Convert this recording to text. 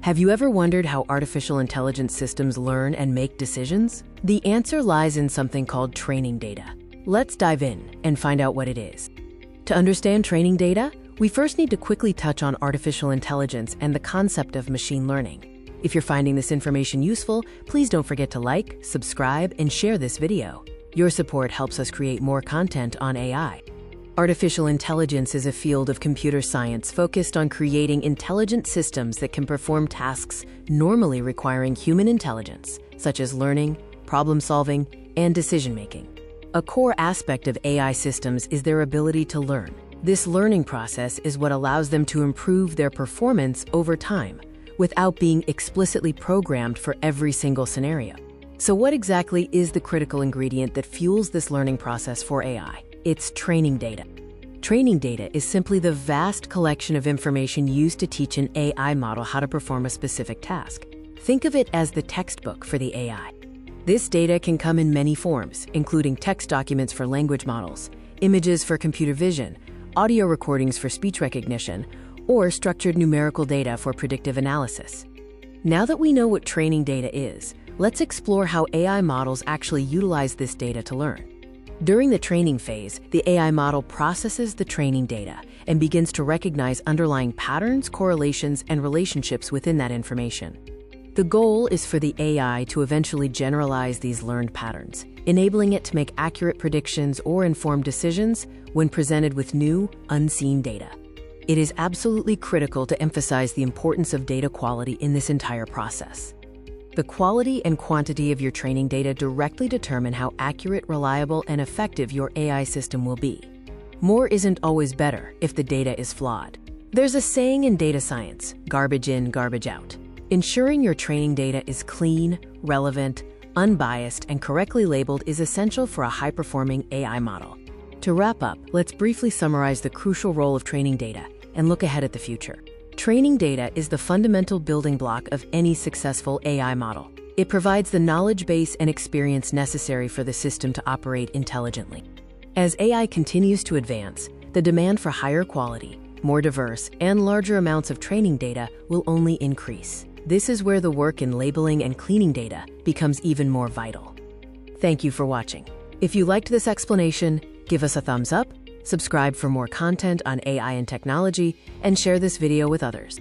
Have you ever wondered how artificial intelligence systems learn and make decisions? The answer lies in something called training data. Let's dive in and find out what it is. To understand training data, we first need to quickly touch on artificial intelligence and the concept of machine learning. If you're finding this information useful, please don't forget to like, subscribe, and share this video. Your support helps us create more content on AI. Artificial intelligence is a field of computer science focused on creating intelligent systems that can perform tasks normally requiring human intelligence, such as learning, problem-solving, and decision-making. A core aspect of AI systems is their ability to learn. This learning process is what allows them to improve their performance over time, without being explicitly programmed for every single scenario. So what exactly is the critical ingredient that fuels this learning process for AI? It's training data. Training data is simply the vast collection of information used to teach an AI model how to perform a specific task. Think of it as the textbook for the AI. This data can come in many forms, including text documents for language models, images for computer vision, audio recordings for speech recognition, or structured numerical data for predictive analysis. Now that we know what training data is, let's explore how AI models actually utilize this data to learn. During the training phase, the AI model processes the training data and begins to recognize underlying patterns, correlations, and relationships within that information. The goal is for the AI to eventually generalize these learned patterns, enabling it to make accurate predictions or informed decisions when presented with new, unseen data. It is absolutely critical to emphasize the importance of data quality in this entire process. The quality and quantity of your training data directly determine how accurate, reliable, and effective your AI system will be. More isn't always better if the data is flawed. There's a saying in data science, garbage in, garbage out. Ensuring your training data is clean, relevant, unbiased, and correctly labeled is essential for a high-performing AI model. To wrap up, let's briefly summarize the crucial role of training data and look ahead at the future. Training data is the fundamental building block of any successful AI model. It provides the knowledge base and experience necessary for the system to operate intelligently. As AI continues to advance, the demand for higher quality, more diverse, and larger amounts of training data will only increase. This is where the work in labeling and cleaning data becomes even more vital. Thank you for watching. If you liked this explanation, give us a thumbs up, subscribe for more content on AI and technology, and share this video with others.